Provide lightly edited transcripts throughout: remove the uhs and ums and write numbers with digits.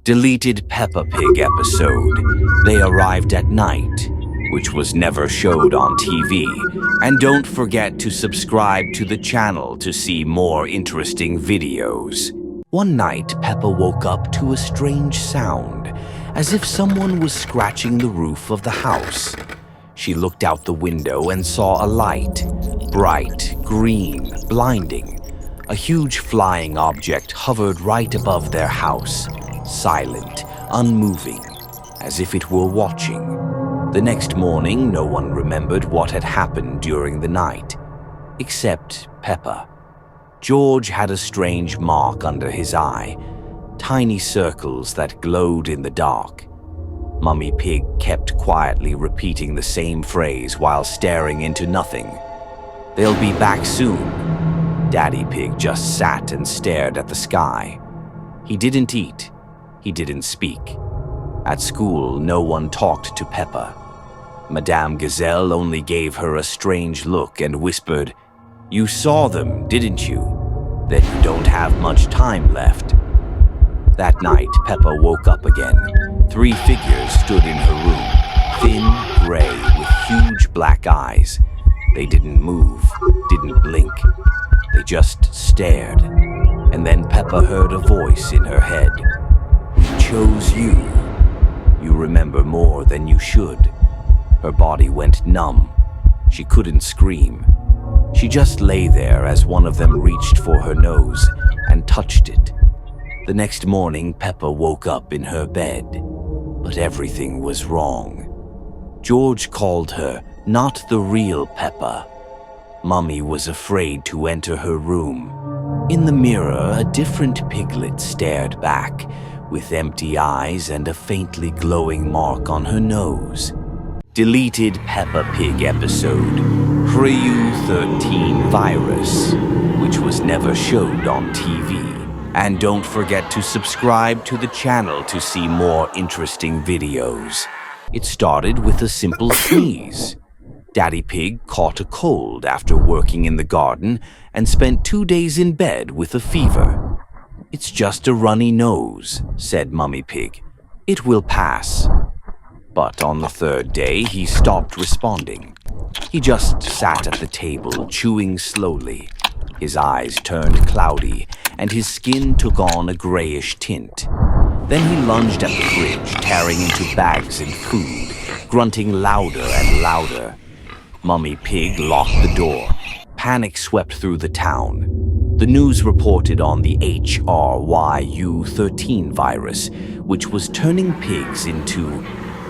Deleted Peppa Pig episode. They arrived at night, which was never showed on TV. And don't forget to subscribe to the channel to see more interesting videos. One night, Peppa woke up to a strange sound, as if someone was scratching the roof of the house. She looked out the window and saw a light, bright, green, blinding. A huge flying object hovered right above their house, silent, unmoving, as if it were watching. The next morning, no one remembered what had happened during the night, except Peppa. George had a strange mark under his eye, tiny circles that glowed in the dark. Mummy Pig kept quietly repeating the same phrase while staring into nothing. "They'll be back soon." Daddy Pig just sat and stared at the sky. He didn't eat. He didn't speak. At school, no one talked to Peppa. Madame Gazelle only gave her a strange look and whispered, "You saw them, didn't you? Then you don't have much time left." That night, Peppa woke up again. 3 figures stood in her room, thin, gray, with huge black eyes. They didn't move, didn't blink. They just stared. And then Peppa heard a voice in her head. "We chose you. You remember more than you should." Her body went numb. She couldn't scream. She just lay there as one of them reached for her nose and touched it. The next morning, Peppa woke up in her bed, but everything was wrong. George called her not the real Peppa. Mummy was afraid to enter her room. In the mirror, a different piglet stared back, with empty eyes and a faintly glowing mark on her nose. Deleted Peppa Pig episode. Preu-13 virus, which was never showed on TV. And don't forget to subscribe to the channel to see more interesting videos. It started with a simple sneeze. Daddy Pig caught a cold after working in the garden and spent 2 days in bed with a fever. "It's just a runny nose," said Mummy Pig. "It will pass." But on the 3rd day, he stopped responding. He just sat at the table, chewing slowly. His eyes turned cloudy, and his skin took on a grayish tint. Then he lunged at the fridge, tearing into bags and food, grunting louder and louder. Mummy Pig locked the door. Panic swept through the town. The news reported on the HRYU13 virus, which was turning pigs into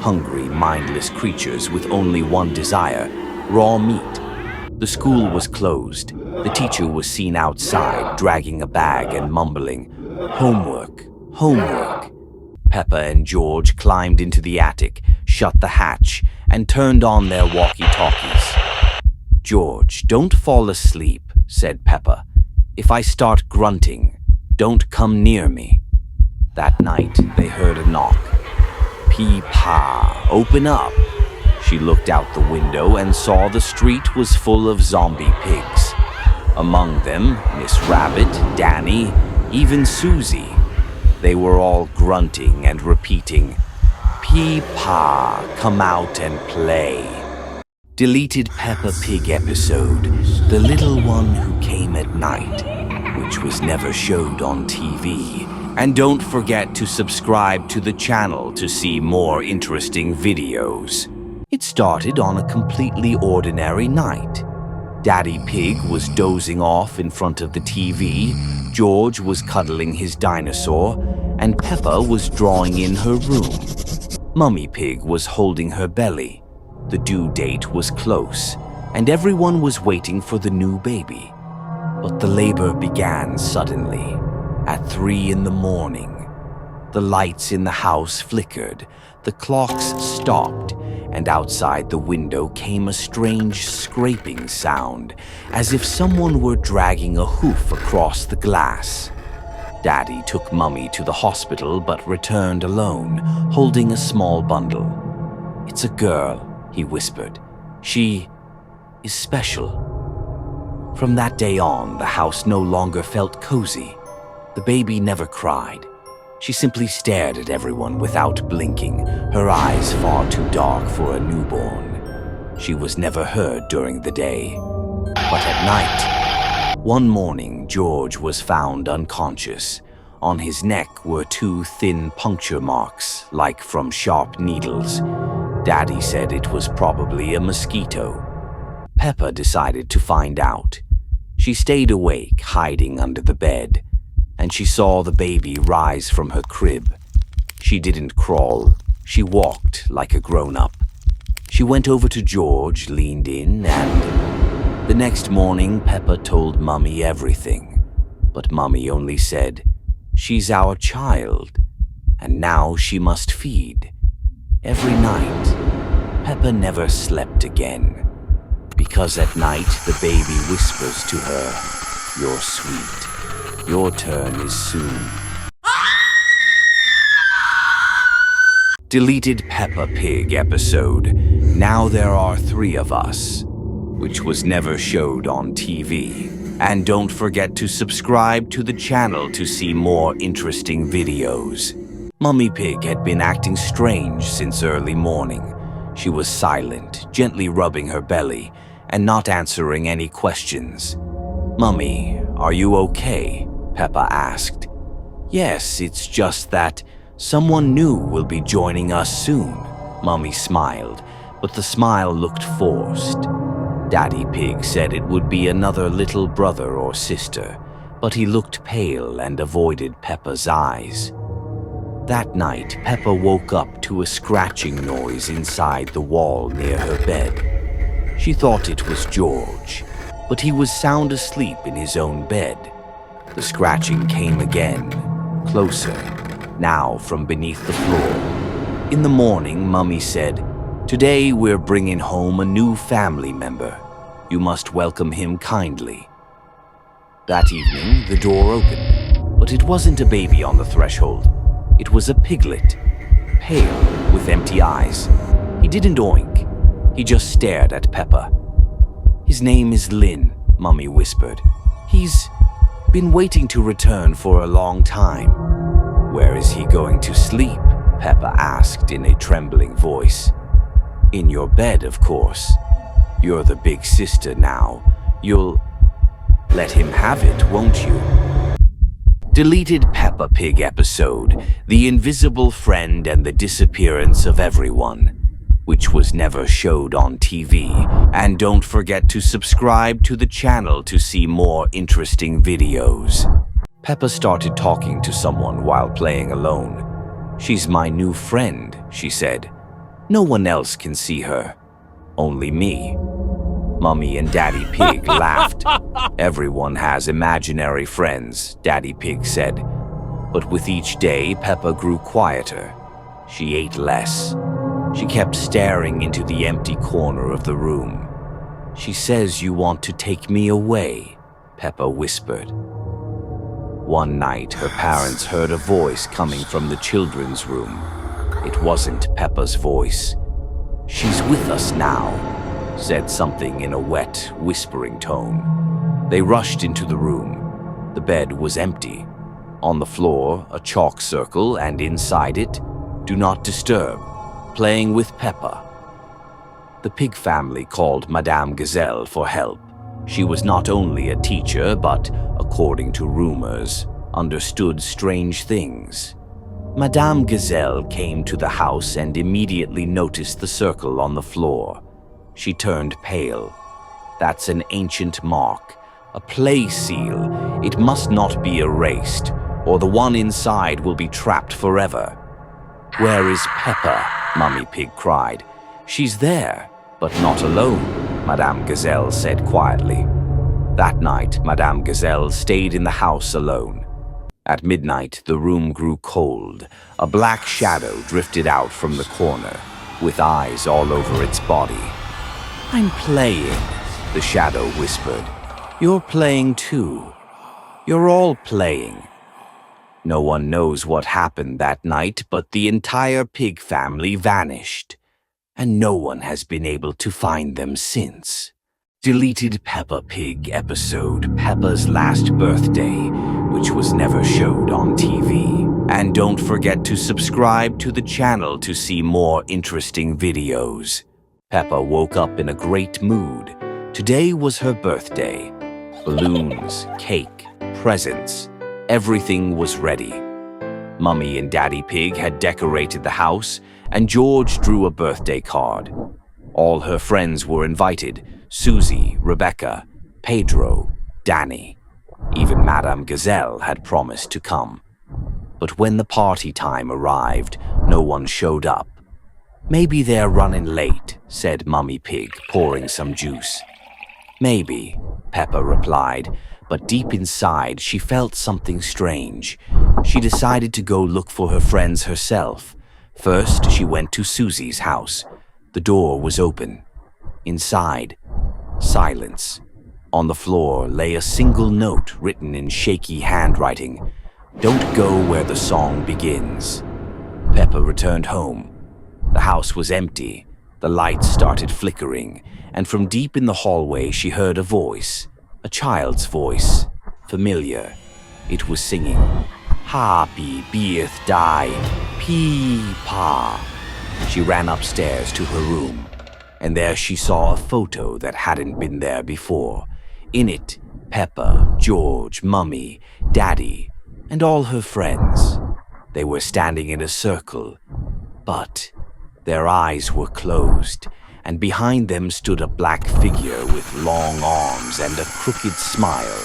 hungry, mindless creatures with only one desire: raw meat. The school was closed. The teacher was seen outside, dragging a bag and mumbling, "Homework, homework." Peppa and George climbed into the attic, shut the hatch, and turned on their walkie-talkies. "George, don't fall asleep," said Peppa. "If I start grunting, don't come near me." That night, they heard a knock. "Pee-pa, open up." She looked out the window and saw the street was full of zombie pigs. Among them, Miss Rabbit, Danny, even Susie. They were all grunting and repeating, "Pee-pa, come out and play." Deleted Peppa Pig episode, The Little One Who Came at Night, which was never showed on TV. And don't forget to subscribe to the channel to see more interesting videos. It started on a completely ordinary night. Daddy Pig was dozing off in front of the TV, George was cuddling his dinosaur, and Peppa was drawing in her room. Mummy Pig was holding her belly. The due date was close, and everyone was waiting for the new baby. But the labor began suddenly, at 3 in the morning. The lights in the house flickered, the clocks stopped, and outside the window came a strange scraping sound, as if someone were dragging a hoof across the glass. Daddy took Mummy to the hospital but returned alone, holding a small bundle. "It's a girl," he whispered. "She is special." From that day on, the house no longer felt cozy. The baby never cried. She simply stared at everyone without blinking, her eyes far too dark for a newborn. She was never heard during the day. But at night, one morning, George was found unconscious. On his neck were 2 thin puncture marks, like from sharp needles. Daddy said it was probably a mosquito. Peppa decided to find out. She stayed awake, hiding under the bed, and she saw the baby rise from her crib. She didn't crawl. She walked like a grown-up. She went over to George, leaned in, and... The next morning, Peppa told Mummy everything. But Mummy only said, "She's our child, and now she must feed." Every night, Peppa never slept again. Because at night, the baby whispers to her, "You're sweet. Your turn is soon." Deleted Peppa Pig episode, Now There Are 3 of Us, which was never showed on TV. And don't forget to subscribe to the channel to see more interesting videos. Mummy Pig had been acting strange since early morning. She was silent, gently rubbing her belly, and not answering any questions. "Mummy, are you okay?" Peppa asked. "Yes, it's just that someone new will be joining us soon." Mummy smiled, but the smile looked forced. Daddy Pig said it would be another little brother or sister, but he looked pale and avoided Peppa's eyes. That night, Peppa woke up to a scratching noise inside the wall near her bed. She thought it was George, but he was sound asleep in his own bed. The scratching came again, closer, now from beneath the floor. In the morning, Mummy said, "Today we're bringing home a new family member. You must welcome him kindly." That evening, the door opened, but it wasn't a baby on the threshold. It was a piglet, pale, with empty eyes. He didn't oink. He just stared at Peppa. "His name is Lynn," Mummy whispered. "He's been waiting to return for a long time." "Where is he going to sleep?" Peppa asked in a trembling voice. "In your bed, of course. You're the big sister now. You'll let him have it, won't you?" Deleted Peppa Pig episode, The Invisible Friend and the Disappearance of Everyone, which was never showed on TV. And don't forget to subscribe to the channel to see more interesting videos. Peppa started talking to someone while playing alone. "She's my new friend," she said. "No one else can see her. Only me." Mummy and Daddy Pig laughed. "Everyone has imaginary friends," Daddy Pig said. But with each day, Peppa grew quieter. She ate less. She kept staring into the empty corner of the room. "She says you want to take me away," Peppa whispered. One night, her parents heard a voice coming from the children's room. It wasn't Peppa's voice. "She's with us now," said something in a wet, whispering tone. They rushed into the room. The bed was empty. On the floor, a chalk circle, and inside it, "Do not disturb. Playing with Peppa." The pig family called Madame Gazelle for help. She was not only a teacher, but, according to rumors, understood strange things. Madame Gazelle came to the house and immediately noticed the circle on the floor. She turned pale. "That's an ancient mark, a play seal. It must not be erased, or the one inside will be trapped forever." "Where is Peppa?" Mummy Pig cried. "She's there, but not alone," Madame Gazelle said quietly. That night, Madame Gazelle stayed in the house alone. At midnight, the room grew cold. A black shadow drifted out from the corner, with eyes all over its body. "I'm playing," the shadow whispered. "You're playing too. You're all playing." No one knows what happened that night, but the entire pig family vanished, and no one has been able to find them since. Deleted Peppa Pig episode, Peppa's Last Birthday, which was never showed on TV. And don't forget to subscribe to the channel to see more interesting videos. Peppa woke up in a great mood. Today was her birthday. Balloons, cake, presents, everything was ready. Mummy and Daddy Pig had decorated the house, and George drew a birthday card. All her friends were invited: Susie, Rebecca, Pedro, Danny. Even Madame Gazelle had promised to come. But when the party time arrived, no one showed up. "Maybe they're running late," said Mummy Pig, pouring some juice. "Maybe," Peppa replied, but deep inside she felt something strange. She decided to go look for her friends herself. First, she went to Susie's house. The door was open. Inside, silence. On the floor lay a single note written in shaky handwriting: "Don't go where the song begins." Peppa returned home. The house was empty. The lights started flickering, and from deep in the hallway she heard a voice, a child's voice, familiar. It was singing, "Happy birthday, Peppa." She ran upstairs to her room, and there she saw a photo that hadn't been there before. In it, Peppa, George, Mummy, Daddy, and all her friends. They were standing in a circle, but their eyes were closed, and behind them stood a black figure with long arms and a crooked smile.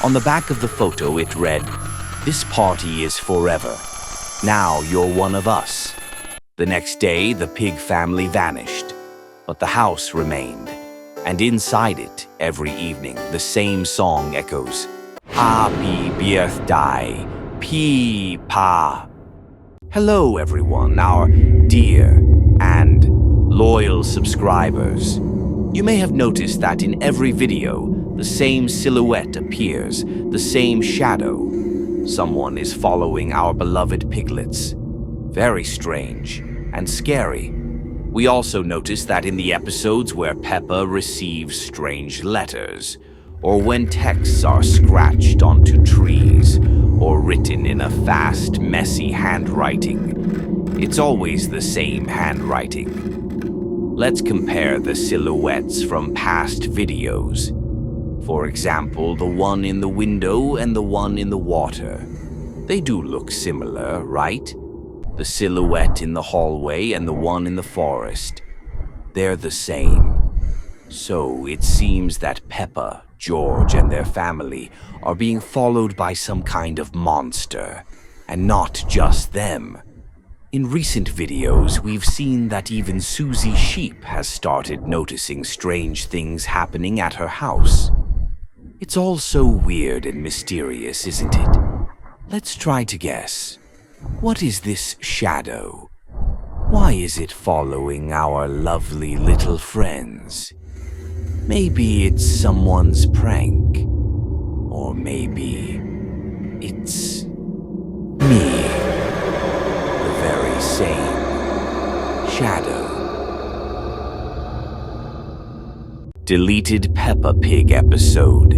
On the back of the photo it read, "This party is forever. Now you're one of us." The next day, the pig family vanished, but the house remained. And inside it, every evening, the same song echoes, "Happy birthday, Peppa." Hello everyone, our dear and loyal subscribers. You may have noticed that in every video, the same silhouette appears, the same shadow. Someone is following our beloved piglets. Very strange and scary. We also notice that in the episodes where Peppa receives strange letters, or when texts are scratched onto trees, or written in a fast, messy handwriting, it's always the same handwriting. Let's compare the silhouettes from past videos. For example, the one in the window and the one in the water. They do look similar, right? The silhouette in the hallway and the one in the forest. They're the same. So it seems that Peppa, George, and their family are being followed by some kind of monster, and not just them. In recent videos, we've seen that even Susie Sheep has started noticing strange things happening at her house. It's all so weird and mysterious, isn't it? Let's try to guess. What is this shadow? Why is it following our lovely little friends? Maybe it's someone's prank. Or maybe it's me. The very same shadow. Deleted Peppa Pig episode,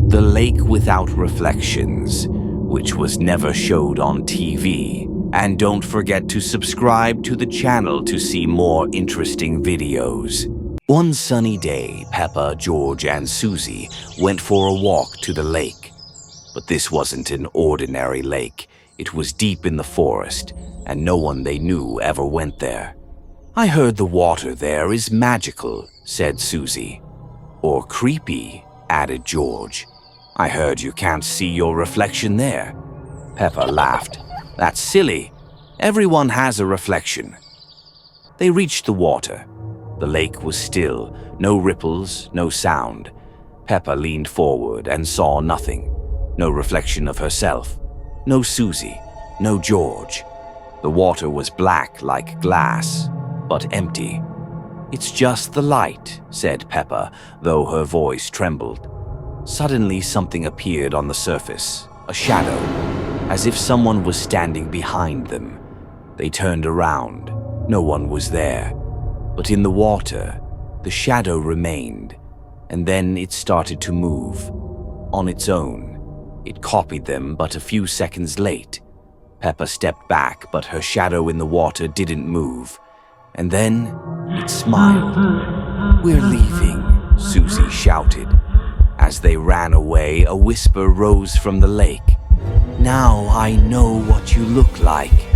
The Lake Without Reflections, which was never showed on TV. And don't forget to subscribe to the channel to see more interesting videos. One sunny day, Peppa, George, and Susie went for a walk to the lake. But this wasn't an ordinary lake. It was deep in the forest, and no one they knew ever went there. "I heard the water there is magical," said Susie. "Or creepy," added George. "I heard you can't see your reflection there." Peppa laughed. "That's silly. Everyone has a reflection." They reached the water. The lake was still, no ripples, no sound. Peppa leaned forward and saw nothing. No reflection of herself. No Susie. No George. The water was black like glass, but empty. "It's just the light," said Peppa, though her voice trembled. Suddenly something appeared on the surface, a shadow, as if someone was standing behind them. They turned around. No one was there. But in the water, the shadow remained, and then it started to move. On its own, it copied them but a few seconds late. Peppa stepped back, but her shadow in the water didn't move. And then it smiled. "We're leaving," Susie shouted. As they ran away, a whisper rose from the lake. "Now I know what you look like."